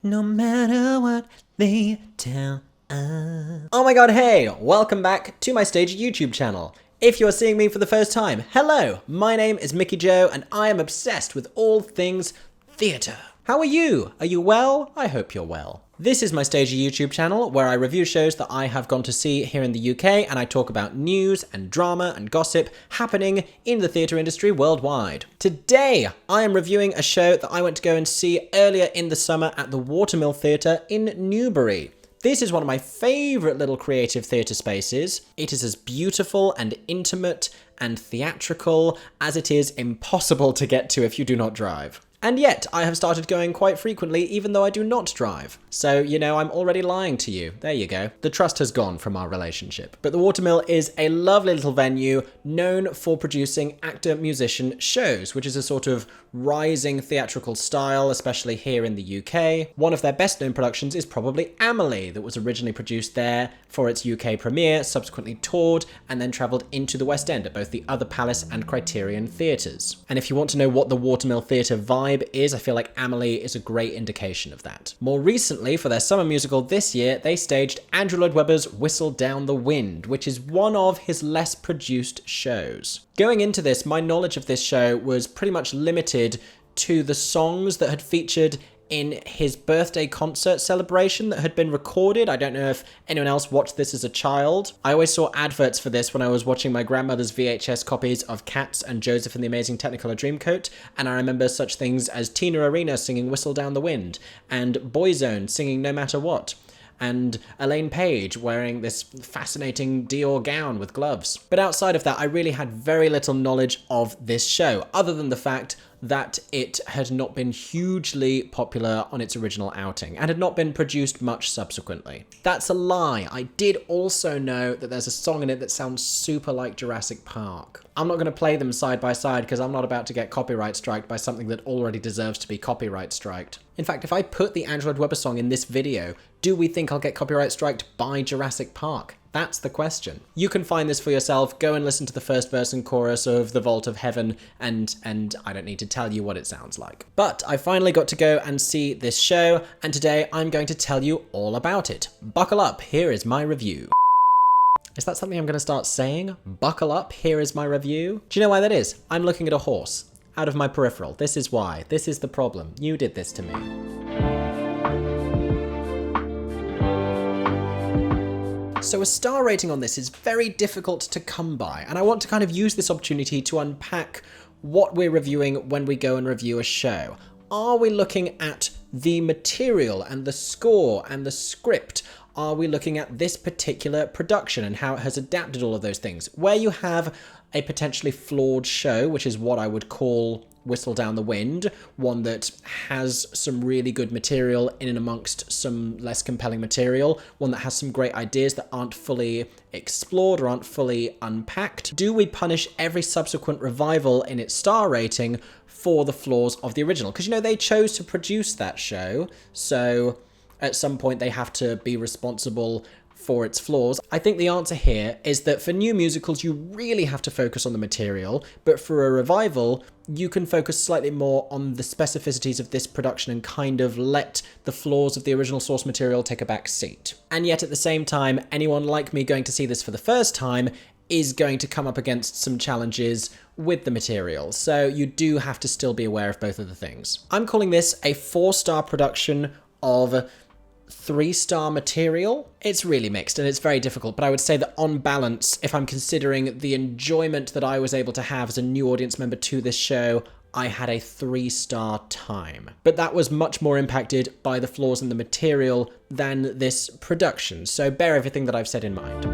No matter what they tell us. Oh my god, hey! Welcome back to my stage YouTube channel. If you're seeing me for the first time, hello! My name is Mickey Joe and I am obsessed with all things theatre. How are you? Are you well? I hope you're well. This is my Stager YouTube channel where I review shows that I have gone to see here in the UK and I talk about news and drama and gossip happening in the theatre industry worldwide. Today, I am reviewing a show that I went to go and see earlier in the summer at the Watermill Theatre in Newbury. This is one of my favourite little creative theatre spaces. It is as beautiful and intimate and theatrical as it is impossible to get to if you do not drive. And yet, I have started going quite frequently even though I do not drive. So, you know, I'm already lying to you. There you go. The trust has gone from our relationship. But the Watermill is a lovely little venue known for producing actor-musician shows, which is a sort of rising theatrical style, especially here in the UK. One of their best-known productions is probably Amelie, that was originally produced there for its UK premiere, subsequently toured, and then travelled into the West End at both the Other Palace and Criterion theatres. And if you want to know what the Watermill Theatre vibe is, I feel like Amelie is a great indication of that. More recently, for their summer musical this year, they staged Andrew Lloyd Webber's Whistle Down the Wind, which is one of his less produced shows. Going into this, my knowledge of this show was pretty much limited to the songs that had featured in his birthday concert celebration that had been recorded. I don't know if anyone else watched this as a child. I always saw adverts for this when I was watching my grandmother's VHS copies of Cats and Joseph and the Amazing Technicolor Dreamcoat, and I remember such things as Tina Arena singing Whistle Down the Wind, and Boyzone singing No Matter What, and Elaine Page wearing this fascinating Dior gown with gloves. But outside of that, I really had very little knowledge of this show, other than the fact that it had not been hugely popular on its original outing and had not been produced much subsequently. That's a lie. I did also know that there's a song in it that sounds super like Jurassic Park. I'm not going to play them side by side because I'm not about to get copyright striked by something that already deserves to be copyright striked. In fact, if I put the Andrew Lloyd Webber song in this video, do we think I'll get copyright striked by Jurassic Park? That's the question. You can find this for yourself. Go and listen to the first verse and chorus of The Vault of Heaven, and I don't need to tell you what it sounds like. But I finally got to go and see this show, and today I'm going to tell you all about it. Buckle up, here is my review. Is that something I'm going to start saying? Buckle up, here is my review? Do you know why that is? I'm looking at a horse out of my peripheral. This is why. This is the problem. You did this to me. So a star rating on this is very difficult to come by, and I want to kind of use this opportunity to unpack what we're reviewing when we go and review a show. Are we looking at the material and the score and the script? Are we looking at this particular production and how it has adapted all of those things? Where you have a potentially flawed show, which is what I would call Whistle Down the Wind, one that has some really good material in and amongst some less compelling material, one that has some great ideas that aren't fully explored or aren't fully unpacked. Do we punish every subsequent revival in its star rating for the flaws of the original? Because, you know, they chose to produce that show, so at some point they have to be responsible for its flaws. I think the answer here is that for new musicals, you really have to focus on the material, but for a revival, you can focus slightly more on the specificities of this production and kind of let the flaws of the original source material take a back seat. And yet at the same time, anyone like me going to see this for the first time is going to come up against some challenges with the material, so you do have to still be aware of both of the things. I'm calling this a 4-star production of 3-star material. It's really mixed and it's very difficult, but I would say that on balance, if I'm considering the enjoyment that I was able to have as a new audience member to this show, I had a 3-star time. But that was much more impacted by the flaws in the material than this production, so bear everything that I've said in mind.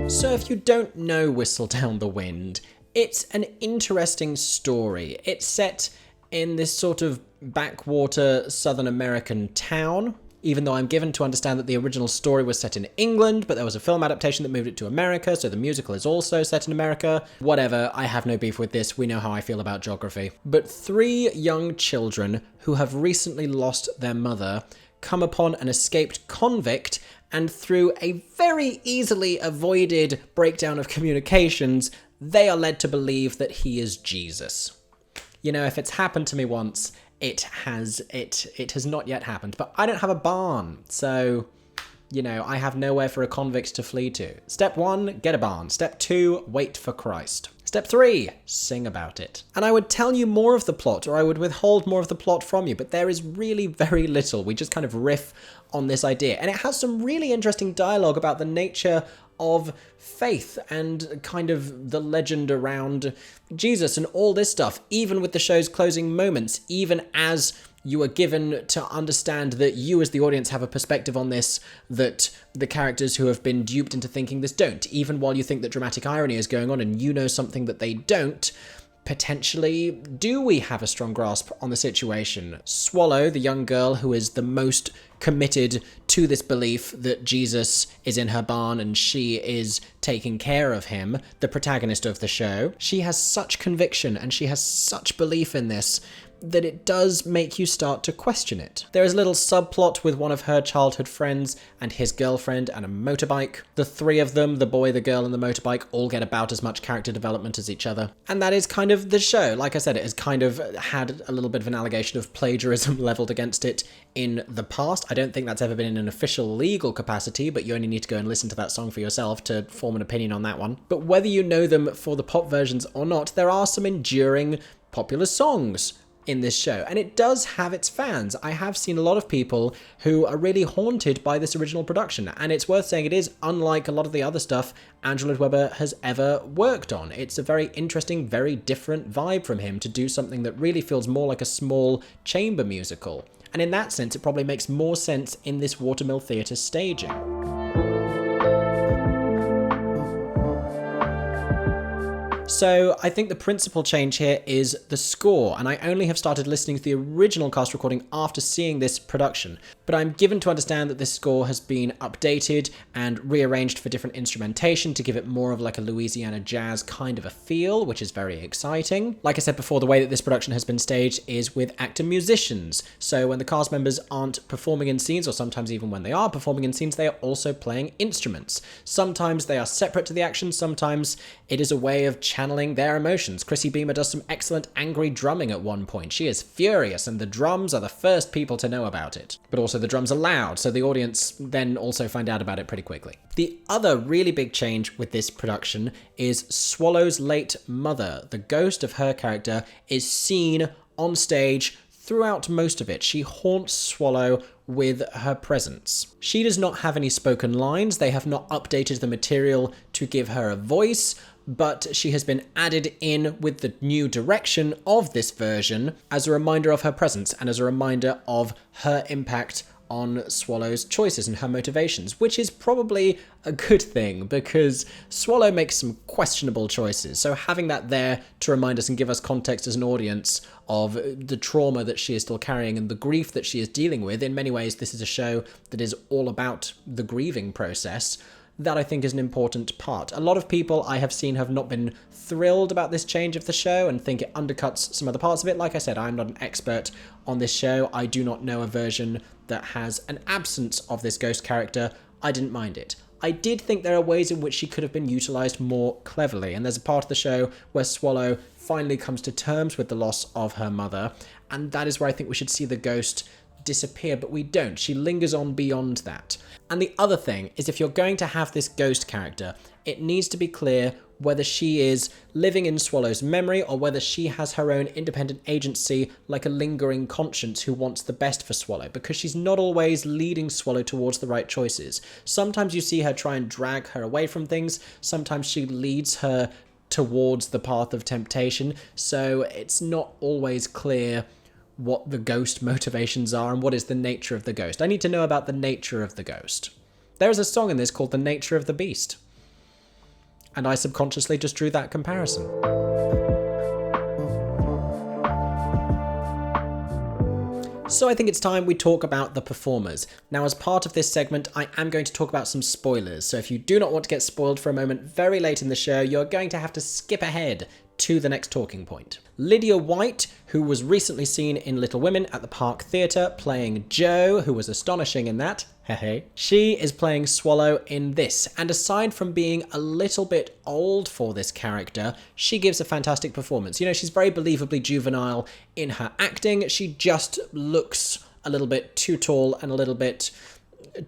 So if you don't know Whistle Down the Wind, it's an interesting story. It's set in this sort of backwater Southern American town, even though I'm given to understand that the original story was set in England, but there was a film adaptation that moved it to America, so the musical is also set in America. Whatever, I have no beef with this, we know how I feel about geography. But 3 young children who have recently lost their mother come upon an escaped convict, and through a very easily avoided breakdown of communications, they are led to believe that he is Jesus. You know, if it's happened to me once, it has not yet happened. But I don't have a barn, so, you know, I have nowhere for a convict to flee to. Step 1, get a barn. Step 2, wait for Christ. Step 3, sing about it. And I would tell you more of the plot, or I would withhold more of the plot from you, but there is really very little. We just kind of riff on this idea. And it has some really interesting dialogue about the nature of faith and kind of the legend around Jesus and all this stuff, even with the show's closing moments, even as you are given to understand that you as the audience have a perspective on this that the characters who have been duped into thinking this don't, even while you think that dramatic irony is going on and you know something that they don't. Potentially, do we have a strong grasp on the situation? Swallow, the young girl who is the most committed to this belief that Jesus is in her barn and she is taking care of him, the protagonist of the show, she has such conviction and she has such belief in this that it does make you start to question it. There is a little subplot with one of her childhood friends and his girlfriend and a motorbike. The three of them, the boy, the girl, and the motorbike, all get about as much character development as each other. And that is kind of the show. Like I said, it has kind of had a little bit of an allegation of plagiarism leveled against it in the past. I don't think that's ever been in an official legal capacity, but you only need to go and listen to that song for yourself to form an opinion on that one. But whether you know them for the pop versions or not, there are some enduring popular songs in this show, and it does have its fans. I have seen a lot of people who are really haunted by this original production, and it's worth saying it is unlike a lot of the other stuff Andrew Lloyd Webber has ever worked on. It's a very interesting, very different vibe from him to do something that really feels more like a small chamber musical, and in that sense it probably makes more sense in this Watermill Theatre staging. So I think the principal change here is the score, and I only have started listening to the original cast recording after seeing this production, but I'm given to understand that this score has been updated and rearranged for different instrumentation to give it more of like a Louisiana jazz kind of a feel, which is very exciting. Like I said before, the way that this production has been staged is with actor musicians, so when the cast members aren't performing in scenes, or sometimes even when they are performing in scenes, they are also playing instruments. Sometimes they are separate to the action, sometimes it is a way of channeling their emotions. Chrissie Bhima does some excellent angry drumming at one point. She is furious and the drums are the first people to know about it. But also the drums are loud, so the audience then also find out about it pretty quickly. The other really big change with this production is Swallow's late mother. The ghost of her character is seen on stage throughout most of it. She haunts Swallow with her presence. She does not have any spoken lines. They have not updated the material to give her a voice, but she has been added in with the new direction of this version as a reminder of her presence and as a reminder of her impact on Swallow's choices and her motivations, which is probably a good thing because Swallow makes some questionable choices. So having that there to remind us and give us context as an audience of the trauma that she is still carrying and the grief that she is dealing with, in many ways this is a show that is all about the grieving process. That I think is an important part. A lot of people I have seen have not been thrilled about this change of the show and think it undercuts some other parts of it. Like I said, I'm not an expert on this show. I do not know a version that has an absence of this ghost character. I didn't mind it. I did think there are ways in which she could have been utilised more cleverly, and there's a part of the show where Swallow finally comes to terms with the loss of her mother, and that is where I think we should see the ghost disappear, but we don't. She lingers on beyond that. And the other thing is, if you're going to have this ghost character, it needs to be clear whether she is living in Swallow's memory or whether she has her own independent agency, like a lingering conscience who wants the best for Swallow, because she's not always leading Swallow towards the right choices. Sometimes you see her try and drag her away from things, sometimes she leads her towards the path of temptation, so it's not always clear what the ghost motivations are and what is the nature of the ghost. I need to know about the nature of the ghost. There is a song in this called The Nature of the Beast, and I subconsciously just drew that comparison. So I think it's time we talk about the performers. Now, as part of this segment, I am going to talk about some spoilers, so if you do not want to get spoiled for a moment very late in the show, you're going to have to skip ahead to the next talking point. Lydia White, who was recently seen in Little Women at the Park Theatre playing Jo, who was astonishing in that, Hey. She is playing Swallow in this, and aside from being a little bit old for this character, she gives a fantastic performance. You know, she's very believably juvenile in her acting. She just looks a little bit too tall and a little bit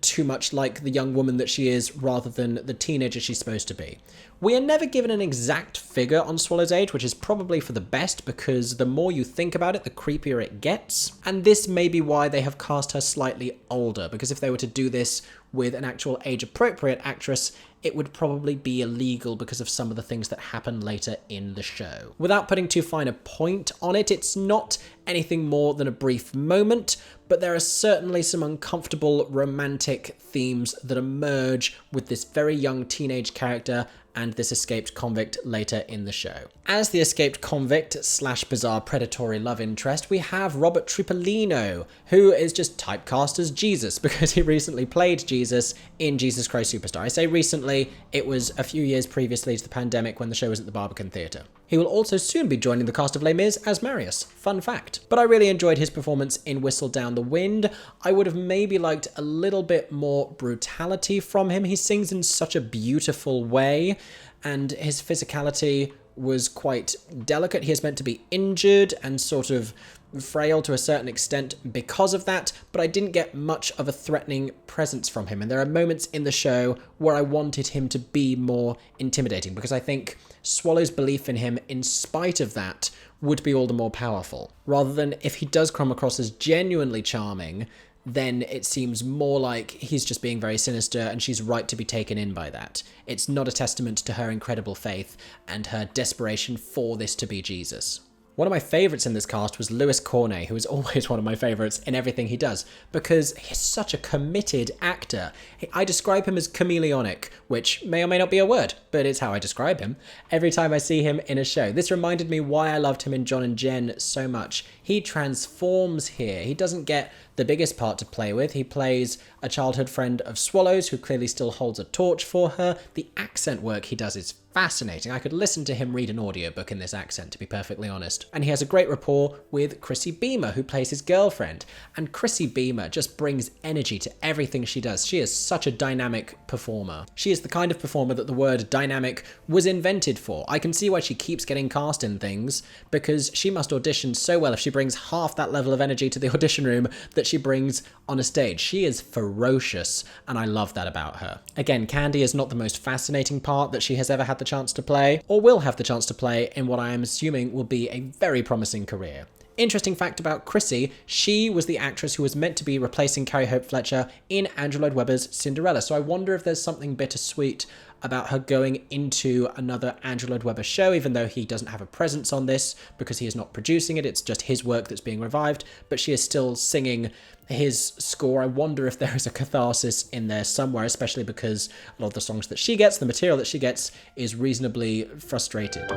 too much like the young woman that she is rather than the teenager she's supposed to be. We are never given an exact figure on Swallow's age, which is probably for the best because the more you think about it, the creepier it gets. And this may be why they have cast her slightly older, because if they were to do this with an actual age-appropriate actress, it would probably be illegal because of some of the things that happen later in the show. Without putting too fine a point on it, it's not anything more than a brief moment, but there are certainly some uncomfortable romantic themes that emerge with this very young teenage character and this escaped convict later in the show. As the escaped convict / bizarre predatory love interest, we have Robert Tripolino, who is just typecast as Jesus because he recently played Jesus in Jesus Christ Superstar. I say recently, it was a few years previously to the pandemic when the show was at the Barbican Theatre. He will also soon be joining the cast of Les Mis as Marius. Fun fact. But I really enjoyed his performance in Whistle Down the Wind. I would have maybe liked a little bit more brutality from him. He sings in such a beautiful way, and his physicality was quite delicate. He is meant to be injured and sort of frail to a certain extent because of that, but I didn't get much of a threatening presence from him. And there are moments in the show where I wanted him to be more intimidating because I think Swallow's belief in him, in spite of that, would be all the more powerful. Rather than if he does come across as genuinely charming, then it seems more like he's just being very sinister and she's right to be taken in by that. It's not a testament to her incredible faith and her desperation for this to be Jesus. One of my favourites in this cast was Louis Cornay, who is always one of my favourites in everything he does, because he's such a committed actor. I describe him as chameleonic, which may or may not be a word, but it's how I describe him every time I see him in a show. This reminded me why I loved him in John and Jen so much. He transforms here. He doesn't get the biggest part to play with. He plays a childhood friend of Swallow's who clearly still holds a torch for her. The accent work he does is fascinating. I could listen to him read an audiobook in this accent, to be perfectly honest. And he has a great rapport with Chrissie Bhima, who plays his girlfriend. And Chrissie Bhima just brings energy to everything she does. She is such a dynamic performer. She is the kind of performer that the word dynamic was invented for. I can see why she keeps getting cast in things, because she must audition so well if she brings half that level of energy to the audition room that she brings on a stage. She is ferocious, and I love that about her. Again, Candy is not the most fascinating part that she has ever had the chance to play, or will have the chance to play in what I am assuming will be a very promising career. Interesting fact about Chrissie, she was the actress who was meant to be replacing Carrie Hope Fletcher in Andrew Lloyd Webber's Cinderella, so I wonder if there's something bittersweet about her going into another Andrew Lloyd Webber show, even though he doesn't have a presence on this because he is not producing it. It's just his work that's being revived, but she is still singing his score. I wonder if there is a catharsis in there somewhere, especially because a lot of the songs that she gets, the material that she gets, is reasonably frustrated.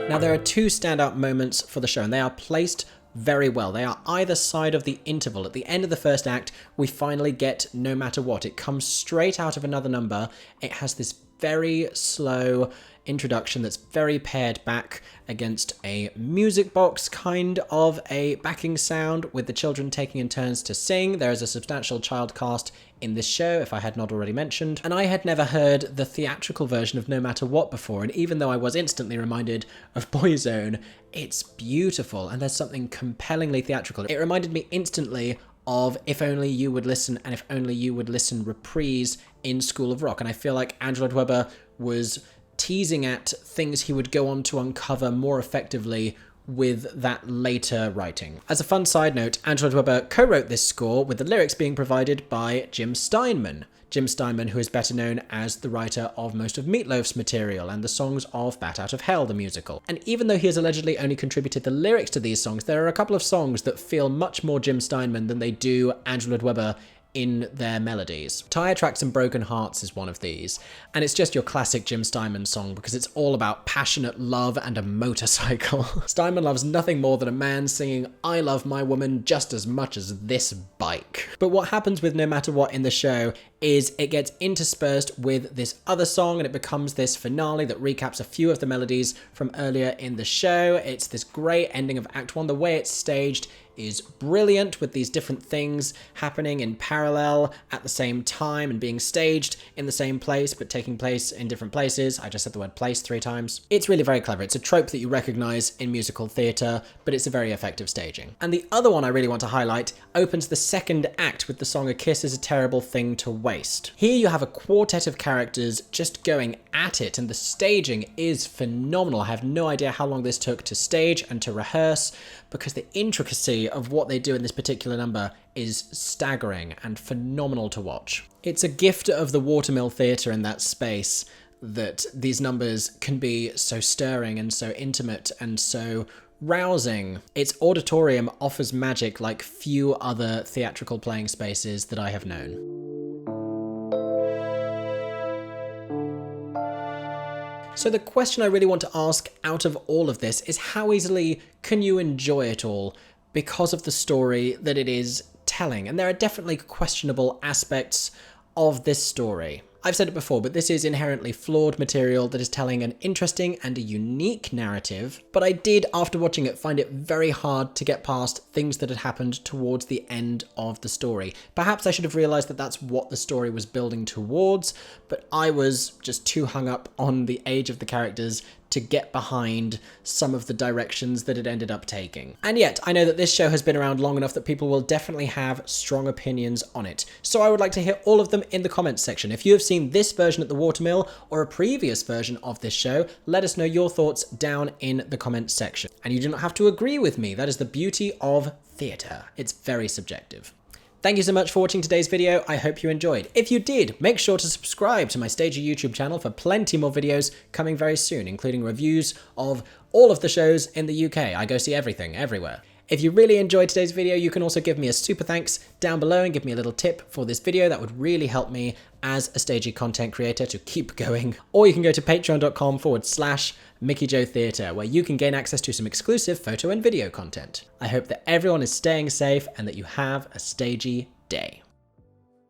Now, there are two standout moments for the show, and they are placed very well. They are either side of the interval. At the end of the first act, we finally get No Matter What. It comes straight out of another number. It has this very slow introduction that's very pared back against a music box, kind of a backing sound with the children taking in turns to sing. There is a substantial child cast in this show, if I had not already mentioned, and I had never heard the theatrical version of No Matter What before, and even though I was instantly reminded of Boyzone, it's beautiful and there's something compellingly theatrical. It reminded me instantly of If Only You Would Listen and If Only You Would Listen reprise in School of Rock, and I feel like Andrew Lloyd Webber was teasing at things he would go on to uncover more effectively with that later writing. As a fun side note, Andrew Lloyd Webber co-wrote this score with the lyrics being provided by Jim Steinman. Jim Steinman, who is better known as the writer of most of Meatloaf's material and the songs of Bat Out of Hell, the musical. And even though he has allegedly only contributed the lyrics to these songs, there are a couple of songs that feel much more Jim Steinman than they do Andrew Lloyd Webber in their melodies. Tire Tracks and Broken Hearts is one of these, and it's just your classic Jim Steinman song because it's all about passionate love and a motorcycle. Steinman loves nothing more than a man singing I love my woman just as much as this bike. But what happens with No Matter What in the show is it gets interspersed with this other song and it becomes this finale that recaps a few of the melodies from earlier in the show. It's this great ending of Act 1. The way it's staged is brilliant, with these different things happening in parallel at the same time and being staged in the same place but taking place in different places. I just said the word place 3 times. It's really very clever. It's a trope that you recognize in musical theatre, but it's a very effective staging. And the other one I really want to highlight opens the second act with the song A Kiss Is a Terrible Thing to Waste. Here you have a quartet of characters just going at it, and the staging is phenomenal. I have no idea how long this took to stage and to rehearse, because the intricacy of what they do in this particular number is staggering and phenomenal to watch. It's a gift of the Watermill Theatre in that space that these numbers can be so stirring and so intimate and so rousing. Its auditorium offers magic like few other theatrical playing spaces that I have known. So the question I really want to ask out of all of this is, how easily can you enjoy it all because of the story that it is telling? And there are definitely questionable aspects of this story. I've said it before, but this is inherently flawed material that is telling an interesting and a unique narrative, but I did, after watching it, find it very hard to get past things that had happened towards the end of the story. Perhaps I should have realised that that's what the story was building towards, but I was just too hung up on the age of the characters to get behind some of the directions that it ended up taking. And yet, I know that this show has been around long enough that people will definitely have strong opinions on it. So I would like to hear all of them in the comments section. If you have seen this version at the Watermill or a previous version of this show, let us know your thoughts down in the comments section. And you do not have to agree with me. That is the beauty of theatre. It's very subjective. Thank you so much for watching today's video. I hope you enjoyed. If you did, make sure to subscribe to my Stagey YouTube channel for plenty more videos coming very soon, including reviews of all of the shows in the UK. I go see everything, everywhere. If you really enjoyed today's video, you can also give me a super thanks down below and give me a little tip for this video. That would really help me as a Stagey content creator to keep going. Or you can go to patreon.com/MickeyJoeTheatre, where you can gain access to some exclusive photo and video content. I hope that everyone is staying safe and that you have a stagey day.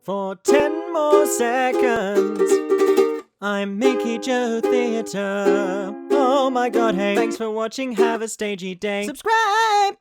For 10 more seconds, I'm Mickey Joe Theatre. Oh my god, hey. Thanks for watching, have a stagey day. Subscribe!